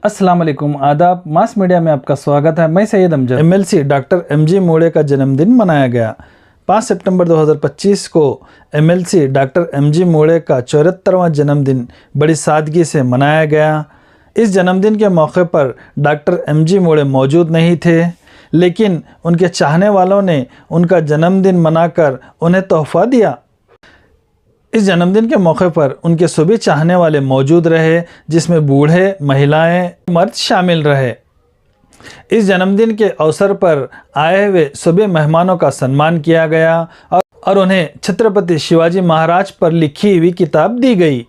अस्सलाम वालेकुम, आदाब। मास मीडिया में आपका स्वागत है। मैं Syed Amjad. MLC doctor MG मोड़े का जन्मदिन मनाया गया। 5 सितंबर 2025 को एमएलसी डॉक्टर एमजी मोड़े का 74वां जन्मदिन बड़ी सादगी से मनाया गया। इस जन्मदिन के मौके पर डॉक्टर एमजी मोड़े मौजूद नहीं थे, लेकिन उनके चाहने वालों ने उनका जन्मदिन मनाकर उन्हें तोहफ़ा दिया। इस जन्मदिन के मौके पर उनके सभी चाहने वाले मौजूद रहे, जिसमें बूढ़े, महिलाएं, मर्द शामिल रहे। इस जन्मदिन के अवसर पर आए हुए सभी मेहमानों का सम्मान किया गया और उन्हें छत्रपति शिवाजी महाराज पर लिखी हुई किताब दी गई।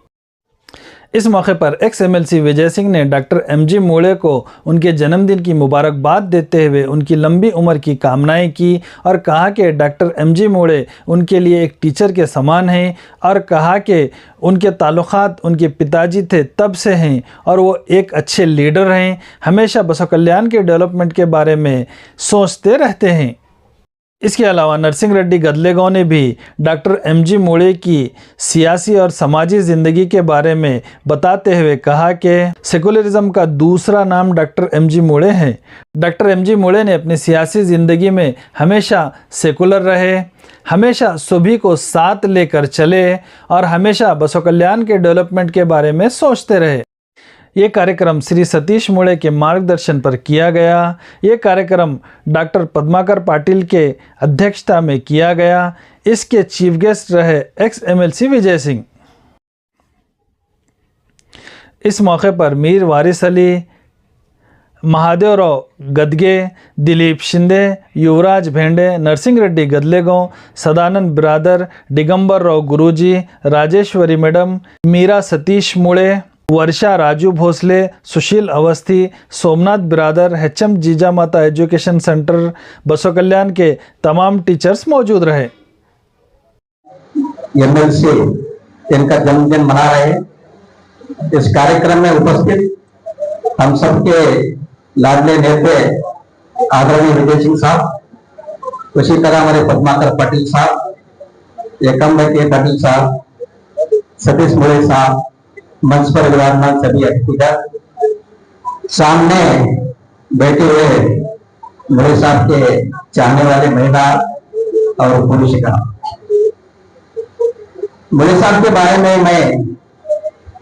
इस मौके पर एक्स एमएलसी विजय सिंह ने डॉक्टर एमजी मोड़े को उनके जन्मदिन की मुबारकबाद देते हुए उनकी लंबी उम्र की कामनाएं की और कहा कि डॉक्टर एमजी मोड़े उनके लिए एक टीचर के समान हैं, और कहा कि उनके ताल्लुकात उनके पिताजी थे तब से हैं और वो एक अच्छे लीडर हैं। हमेशा बसव कल्याण के डेवलपमेंट के बारे में सोचते रहते हैं। इसके अलावा नरसिंह रेड्डी गदलेगांव ने भी डॉक्टर एमजी मोड़े की सियासी और समाजी ज़िंदगी के बारे में बताते हुए कहा कि सेकुलरिज्म का दूसरा नाम डॉक्टर एमजी मोड़े है। डॉक्टर एमजी मोड़े ने अपनी सियासी ज़िंदगी में हमेशा सेकुलर रहे, हमेशा सभी को साथ लेकर चले और हमेशा बसव कल्याण के डेवलपमेंट के बारे में सोचते रहे। ये कार्यक्रम श्री सतीश मोड़े के मार्गदर्शन पर किया गया। ये कार्यक्रम डॉक्टर पद्माकर पाटिल के अध्यक्षता में किया गया। इसके चीफ गेस्ट रहे एक्स एमएलसी विजय सिंह। इस मौके पर मीर वारिस अली, महादेवराव गदगे, दिलीप शिंदे, युवराज भेंडे, नरसिंह रेड्डी गदलेगांव, सदानंद बिरादर, दिगंबर राव गुरुजी, राजेश्वरी मैडम, मीरा सतीश मोड़े, वर्षा राजू भोसले, सुशील अवस्थी, सोमनाथ बिरादर, एचएम जीजा माता एजुकेशन सेंटर, बसव कल्याण के तमाम टीचर्स मौजूद रहे। एमएलसी इनका जन्मदिन मना रहे। इस कार्यक्रम में उपस्थित हम सबके लाडले नेता आदरणीय विजय सिंह साहब, उसी तरह हमारे पद्माकर पाटिल साहब, एकम भाई पाटिल साहब, सतीश मोड़े साहब, मंच पर विराजमान सभी अतिथिगण, सामने बैठे हुए मोड़े साहब के चाहने वाले महिला और पुरुषगण। मोड़े साहब के बारे में मैं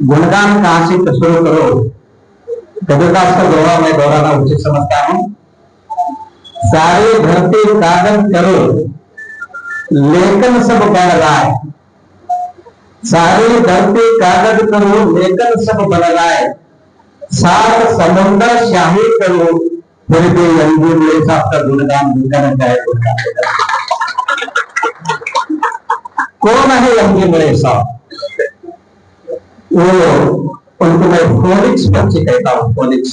गुणगान कहां से शुरू करूं, कबीरदास का दोहा मैं दोहराना उचित समझता हूं। सारी धरती कागज करो लेकिन सब बन राय, सारी धरती कागज करो लेकिन सब बन राय, सात समुंदर शाही करो फिर भी एमजी मोड़े साहब का गुणगान भी करना चाहे। कौन है एमजी मोड़े साहब? वो उनको मैं फोनिक्स पक्षी कहता हूं। फोनिक्स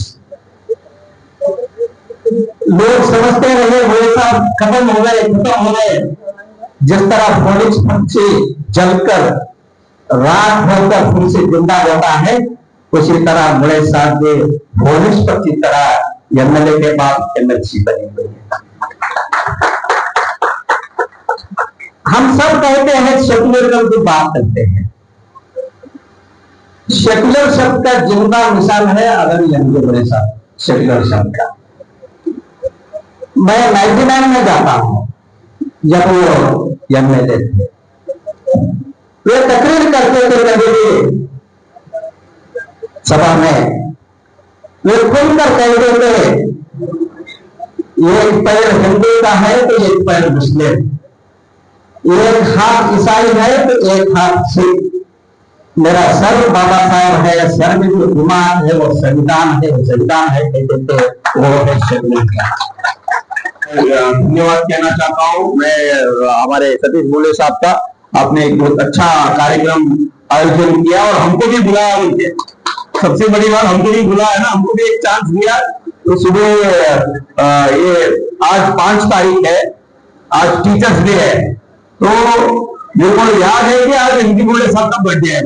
लोग समझते रहे मोड़े साहब खत्म हो गए। जिस तरह फोनिक्स पक्षी जलकर रात भर तक फिर से जिंदा होता है, उसी तरह मोड़े साहब के फोनिक्स पक्षी तरह एमएलए के बाद एमएलसी बनी हुई है। हम सब कहते हैं सेकुलरिज्म की बात करते हैं। सेकुलर शब्द का जिंदा मिसाल है आदरणीय एमजी मोड़े साहब। सेकुलर शब्द का मैं 99 में जाता हूं जब वो एमएलए थे। वे तकरीर करते थे कभी सभा में, वे खुलकर कहते थे एक पैर हिंदू का है तो एक पैर मुस्लिम, एक हाथ ईसाई है तो एक हाथ सिख, मेरा सर बाबा साहब है, सर में जो गुमान है वो संविधान है, वो संविधान है कहते थे। वो है धन्यवाद कहना चाहता हूँ मैं हमारे सतीश मोड़े साहब का। आपने एक बहुत अच्छा कार्यक्रम आयोजन किया और हमको भी बुलाया। उनके सबसे बड़ी बात हमको भी बुलाया ना, हमको भी एक चांस दिया। तो सुबह ये आज 5 तारीख है, आज टीचर्स डे है, तो मेरे को याद है कि आज एमजी मोड़े साहब का बर्थडे है।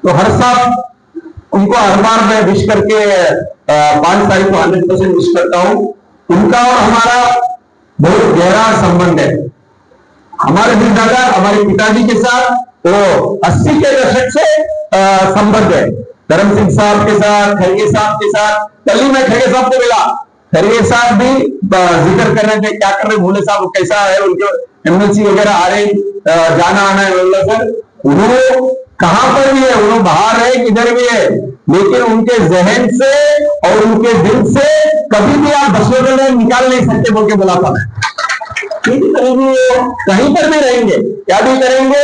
तो हर साल उनको हर बार मैं विश करके 5 तारीख को 100% विश करता हूँ। उनका और हमारा बहुत गहरा संबंध है। हमारे दादा हमारे पिताजी के साथ वो 80 के दशक से संबंध है। धर्म सिंह साहब के साथ, खड़गे साहब के साथ। कल ही मैं खड़गे साहब को मिला, खड़गे साहब भी जिक्र कर रहे थे क्या कर रहे भोले साहब, कैसा है उनके एमएलसी वगैरह आ रहे, जाना आना है। सर उन्होंने कहां पर भी है, उन्होंने बाहर है किधर भी है, लेकिन उनके जहन से और उनके दिल से कभी भी आप बसों के लिए निकाल नहीं सकते बोल के बोला था। कहीं पर भी रहेंगे, क्या भी करेंगे,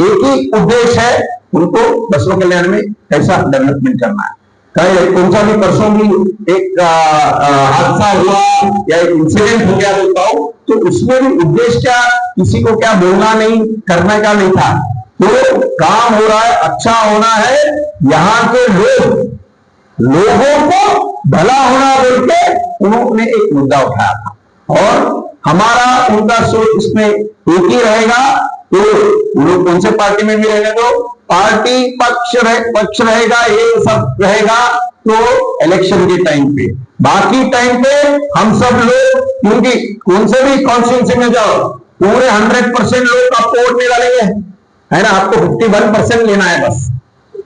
एक ही उद्देश्य है, उनको बसों कल्याण में कैसा डेवलपमेंट करना है। कहीं कौन सा भी परसों भी एक हादसा हुआ या एक इंसिडेंट हो गया बोलता हूं, तो उसमें भी उद्देश्य क्या, किसी को क्या बोलना नहीं, करने का नहीं था। तो काम हो रहा है, अच्छा होना है, यहाँ के लोगों को भला होना बोल के उन्होंने एक मुद्दा उठाया था और हमारा उनका सोच इसमें एक ही रहेगा। तो लोग कौन से पार्टी में भी रहेंगे, तो पार्टी पक्ष रहेगा, ये सब रहेगा तो इलेक्शन के टाइम पे, बाकी टाइम पे हम सब लोग, क्योंकि कौन से भी कॉन्स्टिट्यूंसी में जाओ पूरे 100% लोग आपको वोट नहीं डालेंगे, है ना, आपको 51% लेना है, बस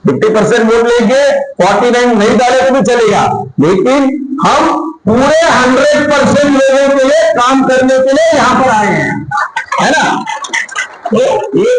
50% वोट लेंगे, 49 नहीं डाले तो भी चलेगा, लेकिन हम पूरे 100% लोगों के लिए काम करने के लिए यहां पर आए हैं, है ना। तो ये